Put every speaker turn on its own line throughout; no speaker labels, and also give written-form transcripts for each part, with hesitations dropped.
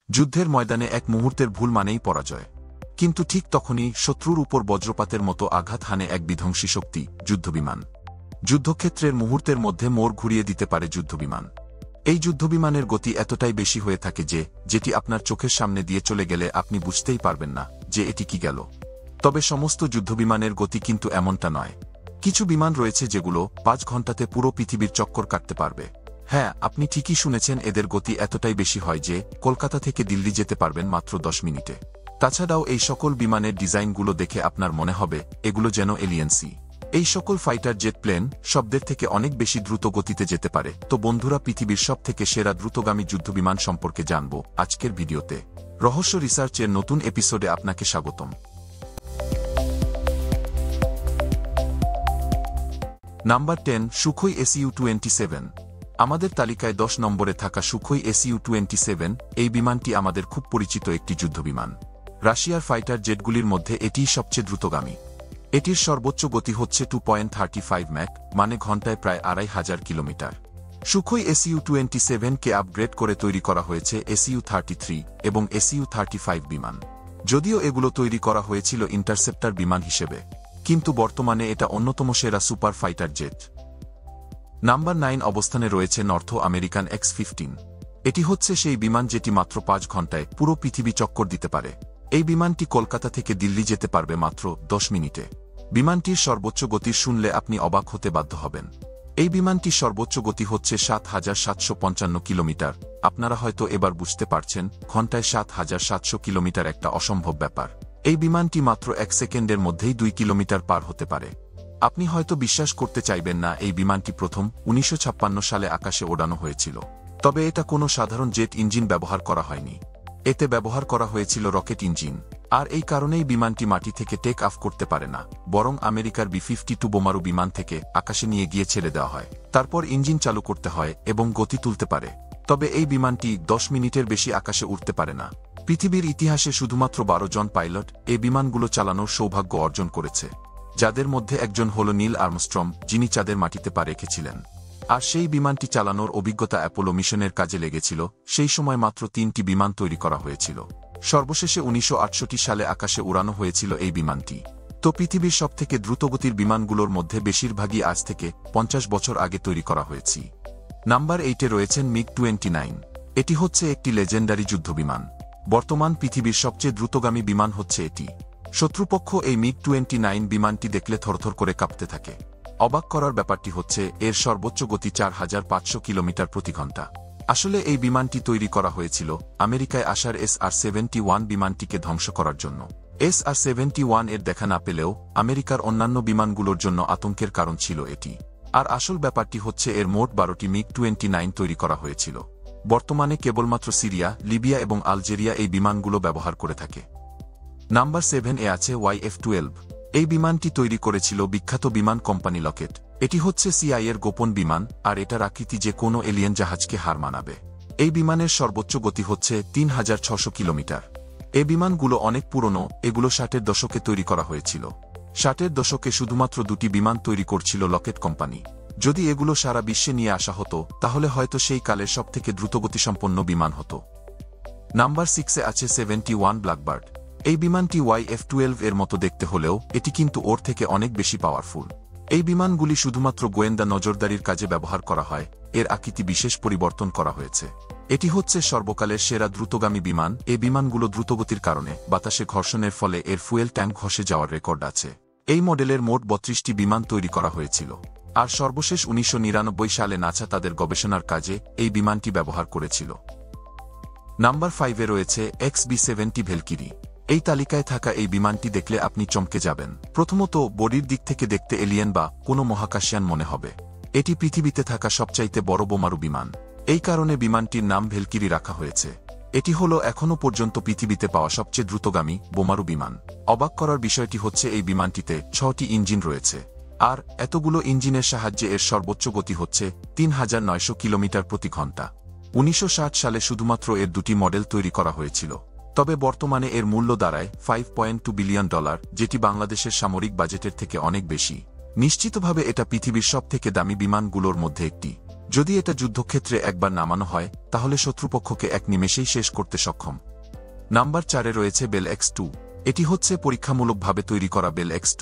যুদ্ধের ময়দানে এক মুহূর্তের ভুল মানেই পরাজয়। কিন্তু ঠিক তখনই শত্রুর উপর বজ্রপাতের মতো আঘাত হানে এক বিধ্বংসী শক্তি, যুদ্ধবিমান। যুদ্ধক্ষেত্রের মুহূর্তের মধ্যে মোড় ঘুরিয়ে দিতে পারে যুদ্ধবিমান। এই যুদ্ধবিমানের গতি এতটাই বেশি হয়ে থাকে যে যেটি আপনার চোখের সামনে দিয়ে চলে গেলে আপনি বুঝতেই পারবেন না যে এটি কি গেল। তবে সমস্ত যুদ্ধবিমানের গতি কিন্তু এমনটা নয়। কিছু বিমান রয়েছে যেগুলো 5 ঘন্টাতে পুরো পৃথিবীর চক্কর কাটতে পারবে। হ্যাঁ, আপনি ঠিকই শুনেছেন, এদের গতি এতটাই বেশি হয় যে কলকাতা থেকে দিল্লি যেতে পারবেন মাত্র 10 মিনিটে। তাছাড়াও এই সকল বিমানের ডিজাইনগুলো দেখে আপনার মনে হবে এগুলো যেন এলিয়েন্সি। এই সকল ফাইটার জেট প্লেন শব্দের থেকে অনেক বেশি দ্রুত গতিতে যেতে পারে। তো বন্ধুরা, পৃথিবীর সব থেকে সেরা দ্রুতগামী যুদ্ধবিমান সম্পর্কে জানব আজকের ভিডিওতে। রহস্য রিসার্চের নতুন এপিসোডে আপনাকে স্বাগতম। Number 10, Sukhoi SU-27। আমাদের তালিকায় 10 নম্বরে থাকা সুখোই SU-27 এই বিমানটি আমাদের খুব পরিচিত একটি যুদ্ধবিমান। রাশিয়ার ফাইটার জেটগুলির মধ্যে এটিই সবচেয়ে দ্রুতগামী। এটির সর্বোচ্চ গতি হচ্ছে 2.35 ম্যাক, মানে ঘন্টায় প্রায় 2500 কিলোমিটার। সুখোই SU-27 কে আপগ্রেড করে তৈরি করা হয়েছে SU-33 এবং SU-35 বিমান। যদিও এগুলো তৈরি করা হয়েছিল ইন্টারসেপ্টর বিমান হিসেবে, কিন্তু বর্তমানে এটা অন্যতম সেরা সুপার ফাইটার জেট। নাম্বার 9 অবস্থানে রয়েছে নর্থ আমেরিকান X-15। এটি হচ্ছে সেই বিমান যেটি মাত্র 5 ঘন্টায় পুরো পৃথিবী চক্কর দিতে পারে। এই বিমানটি কলকাতা থেকে দিল্লি যেতে পারবে মাত্র 10 মিনিটে। বিমানটির সর্বোচ্চ গতি শুনলে আপনি অবাক হতে বাধ্য হবেন। এই বিমানটির সর্বোচ্চ গতি হচ্ছে 7755 কিলোমিটার। আপনারা হয়তো এবার বুঝতে পারছেন, ঘন্টায় 7700 কিলোমিটার একটা অসম্ভব ব্যাপার। এই বিমানটি মাত্র 1 সেকেন্ডের মধ্যেই 2 কিলোমিটার পার হতে পারে। আপনি হয়তো বিশ্বাস করতে চাইবেন না, এই বিমানটি প্রথম 1956 সালে আকাশে ওড়ানো হয়েছিল। তবে এটা কোনো সাধারণ জেট ইঞ্জিন ব্যবহার করা হয়নি। এতে ব্যবহার করা হয়েছিল রকেট ইঞ্জিন। আর এই কারণেই বিমানটি মাটি থেকে টেক অফ করতে পারে না, বরং আমেরিকার B-52 বোমারু বিমান থেকে আকাশে নিয়ে গিয়ে ছেড়ে দেওয়া হয়। তারপর ইঞ্জিন চালু করতে হয় এবং গতি তুলতে পারে। তবে এই বিমানটি 10 মিনিটের বেশি আকাশে উঠতে পারে না। পৃথিবীর ইতিহাসে শুধুমাত্র 12 জন পাইলট এই বিমানগুলো চালানোর সৌভাগ্য অর্জন করেছে, যাদের মধ্যে একজন হল নীল আর্মস্ট্রং, যিনি চাঁদের মাটিতে পা রেখেছিলেন। আর সেই বিমানটি চালানোর অভিজ্ঞতা অ্যাপোলো মিশনের কাজে লেগেছিল। সেই সময় মাত্র 3টি বিমান তৈরি করা হয়েছিল। সর্বশেষে 1968 সালে আকাশে উড়ানো হয়েছিল এই বিমানটি। তো পৃথিবীর সবথেকে দ্রুতগতির বিমানগুলোর মধ্যে বেশিরভাগই আজ থেকে 50 বছর আগে তৈরি করা হয়েছে। নাম্বার 8-এ রয়েছেন MiG-29। এটি হচ্ছে একটি লেজেন্ডারি যুদ্ধবিমান। বর্তমান পৃথিবীর সবচেয়ে দ্রুতগামী বিমান হচ্ছে এটি। শত্রুপক্ষ এই MiG-29 বিমানটি দেখলে থরথর করে কাঁপতে থাকে। অবাক করার ব্যাপারটি হচ্ছে এর সর্বোচ্চ গতি 4500 কিলোমিটার প্রতি ঘন্টা। আসলে এই বিমানটি তৈরি করা হয়েছিল আমেরিকায় আসার SR-71 বিমানটিকে ধ্বংস করার জন্য। SR-71 এর দেখা না পেলেও আমেরিকার অন্যান্য বিমানগুলোর জন্য আতঙ্কের কারণ ছিল এটি। আর আসল ব্যাপারটি হচ্ছে এর মোট 12টি MiG-29 তৈরি করা হয়েছিল। বর্তমানে কেবলমাত্র সিরিয়া, লিবিয়া এবং আলজেরিয়া এই বিমানগুলো ব্যবহার করে থাকে। নাম্বার 7-এ আছে YF-12। এই বিমানটি তৈরি করেছিল বিখ্যাত বিমান কোম্পানি লকেট। এটি হচ্ছে CIA এর গোপন বিমান, আর এটার আকৃতি যে কোনো এলিয়েন জাহাজকে হার মানাবে। এই বিমানের সর্বোচ্চ গতি হচ্ছে 3600 কিলোমিটার। এই বিমানগুলো অনেক পুরনো, এগুলো 60-এর দশকে তৈরি করা হয়েছিল। 60-এর দশকে শুধুমাত্র 2টি বিমান তৈরি করছিল লকেট কোম্পানি। যদি এগুলো সারা বিশ্বে নিয়ে আসা হতো, তাহলে হয়তো সেই কালের সবথেকে দ্রুতগতিসম্পন্ন বিমান হতো। নাম্বার 6-এ আছে 71 ব্ল্যাকবার্ড। এই বিমানটি YF-12 এর মতো দেখতে হলেও এটি কিন্তু ওর থেকে অনেক বেশি পাওয়ারফুল। এই বিমানগুলি শুধুমাত্র গোয়েন্দা নজরদারির কাজে ব্যবহার করা হয়। এর আকৃতি বিশেষ পরিবর্তন করা হয়েছে। এটি হচ্ছে সর্বকালের সেরা দ্রুতগামী বিমান। এই বিমানগুলো দ্রুতগতির কারণে বাতাসে ঘর্ষণের ফলে এর ফুয়েল ট্যাঙ্ক ঘষে যাওয়ার রেকর্ড আছে। এই মডেলের মোট 32টি বিমান তৈরি করা হয়েছিল। আর সর্বশেষ 1999 সালে নাসা তাদের গবেষণার কাজে এই বিমানটি ব্যবহার করেছিল। নাম্বার 5-এ রয়েছে XB-70 ভ্যালকিরি। এই তালিকায় থাকা এই বিমানটি দেখলে আপনি চমকে যাবেন। প্রথমত, বডির দিক থেকে দেখতে এলিয়েন বা কোনো মহাকাশযান মনে হবে। এটি পৃথিবীতে থাকা সবচাইতে বড় বোমারু বিমান। এই কারণে বিমানটির নাম ভ্যালকিরি রাখা হয়েছে। এটি হল এখনও পর্যন্ত পৃথিবীতে পাওয়া সবচেয়ে দ্রুতগামী বোমারু বিমান। অবাক করার বিষয়টি হচ্ছে এই বিমানটিতে 6টি ইঞ্জিন রয়েছে। আর এতগুলো ইঞ্জিনের সাহায্যে এর সর্বোচ্চ গতি হচ্ছে 3900 কিলোমিটার প্রতি ঘন্টা। 1960 সালে শুধুমাত্র এর 2টি মডেল তৈরি করা হয়েছিল। তবে বর্তমানে এর মূল্য দাঁড়ায় $5.2 বিলিয়ন, যেটি বাংলাদেশের সামরিক বাজেটের থেকে অনেক বেশি। নিশ্চিতভাবে এটা পৃথিবীর সবথেকে দামি বিমানগুলোর মধ্যে একটি। যদি এটা যুদ্ধক্ষেত্রে একবার নামানো হয় তাহলে শত্রুপক্ষকে এক নিমেষেই শেষ করতে সক্ষম। নাম্বার 4-এ রয়েছে বেল X2। এটি হচ্ছে পরীক্ষামূলকভাবে তৈরি করা বেল X2,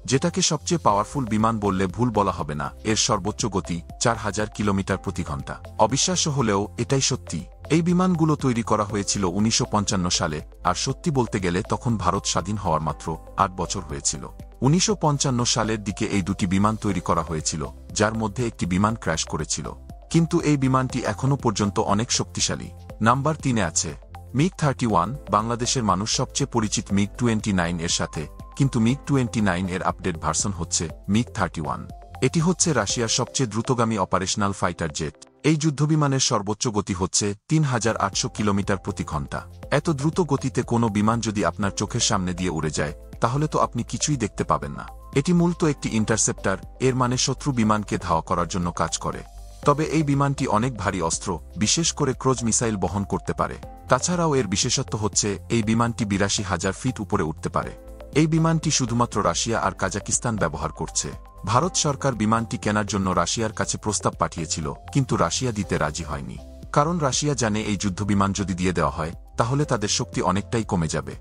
যেটাকে সবচেয়ে পাওয়ারফুল বিমান বললে ভুল বলা হবে না। এর সর্বোচ্চ গতি 4000 কিলোমিটার প্রতি ঘন্টা। অবিশ্বাস্য হলেও এটাই সত্যি। এই বিমানগুলো তৈরি করা হয়েছিল 1955 সালে, আর সত্যি বলতে গেলে তখন ভারত স্বাধীন হওয়ার মাত্র 8 বছর হয়েছিল। 1955 সালের দিকে এই দুটি বিমান তৈরি করা হয়েছিল, যার মধ্যে একটি বিমান ক্র্যাশ করেছিল, কিন্তু এই বিমানটি এখনও পর্যন্ত অনেক শক্তিশালী। নাম্বার 3-এ আছে MiG-31। বাংলাদেশের মানুষ সবচেয়ে পরিচিত MiG-29 এর সাথে, কিন্তু MiG-29 এর আপডেট ভার্সন হচ্ছে MiG-31। এটি হচ্ছে রাশিয়ার সবচেয়ে দ্রুতগামী অপারেশনাল ফাইটার জেট। এই যুদ্ধবিমানের সর্বোচ্চ গতি হচ্ছে 3800 কিলোমিটার প্রতি ঘন্টা। এত দ্রুত গতিতে কোনো বিমান যদি আপনার চোখের সামনে দিয়ে উড়ে যায় তাহলে তো আপনি কিছুই দেখতে পাবেন না। এটি মূলত একটি ইন্টারসেপ্টর, এর মানে শত্রু বিমানকে ধাওয়া করার জন্য কাজ করে। তবে এই বিমানটি অনেক ভারী অস্ত্র, বিশেষ করে ক্রুজ মিসাইল বহন করতে পারে। তাছাড়াও এর বিশেষত্ব হচ্ছে এই বিমানটি 82,000 ফিট উপরে উঠতে পারে। এই বিমানটি শুধুমাত্র রাশিয়া আর কাজাকিস্তান ব্যবহার করছে। ভারত সরকার বিমানটি কেনার জন্য রাশিয়ার কাছে প্রস্তাব পাঠিয়েছিল, কিন্তু রাশিয়া দিতে রাজি হয়নি, কারণ রাশিয়া জানে এই যুদ্ধবিমান যদি দিয়ে দেওয়া হয় তাহলে তাদের শক্তি অনেকটাই কমে যাবে।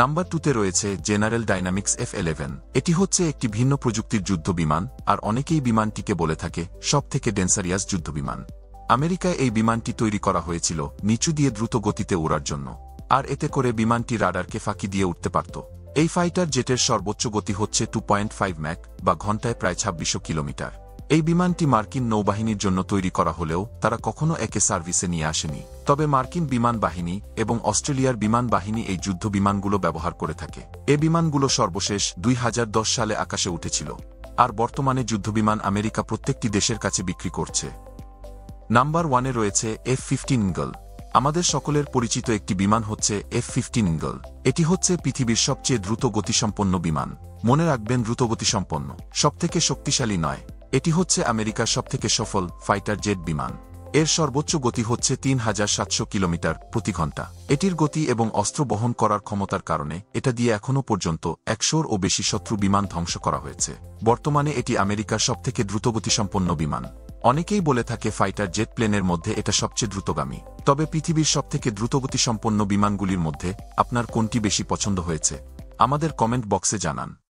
নাম্বার 2-তে রয়েছে জেনারেল ডাইনামিক্স F-11। এটি হচ্ছে একটি ভিন্ন প্রযুক্তির যুদ্ধবিমান, আর অনেকেই বিমানটিকে বলে থাকে সবথেকে ডেঞ্জারিয়াস যুদ্ধবিমান। আমেরিকায় এই বিমানটি তৈরি করা হয়েছিল নিচু দিয়ে দ্রুত গতিতে ওড়ার জন্য, আর এতে করে বিমানটি রাডারকে ফাঁকি দিয়ে উঠতে পারত। এই ফাইটার জেটের সর্বোচ্চ গতি হচ্ছে 2.5 ম্যাক বা ঘন্টায় প্রায় 2600 কিলোমিটার। এই বিমানটি মার্কিন নৌবাহিনীর জন্য তৈরি করা হলেও তারা কখনো একে সার্ভিসে নিয়ে আসেনি। তবে মার্কিন বিমান বাহিনী এবং অস্ট্রেলিয়ার বিমান বাহিনী এই যুদ্ধ বিমানগুলো ব্যবহার করে থাকে। এ বিমানগুলো সর্বশেষ 2010 সালে আকাশে উঠেছিল, আর বর্তমানে যুদ্ধবিমান আমেরিকা প্রত্যেকটি দেশের কাছে বিক্রি করছে। নাম্বার 1-এ রয়েছে F-15 ইগল। আমাদের সকলের পরিচিত একটি বিমান হচ্ছে F-15 ইগল। এটি হচ্ছে পৃথিবীর সবচেয়ে দ্রুত গতিসম্পন্ন বিমান। মনে রাখবেন, দ্রুত গতিসম্পন্ন, সবথেকে শক্তিশালী নয়। এটি হচ্ছে আমেরিকার সবথেকে সফল ফাইটার জেট বিমান। এর সর্বোচ্চ গতি হচ্ছে 3700 কিলোমিটার প্রতি ঘন্টা। এটির গতি এবং অস্ত্র বহন করার ক্ষমতার কারণে এটা দিয়ে এখনও পর্যন্ত 100-ও বেশি শত্রু বিমান ধ্বংস করা হয়েছে। বর্তমানে এটি আমেরিকার সবথেকে দ্রুতগতিসম্পন্ন বিমান। অনেকেই বলে থাকে ফাইটার জেট প্লেনের মধ্যে এটা সবচেয়ে দ্রুতগামী। তবে পৃথিবীর সবথেকে দ্রুতগতিসম্পন্ন বিমানগুলির মধ্যে আপনার কোনটি বেশি পছন্দ হয়েছে আমাদের কমেন্ট বক্সে জানান।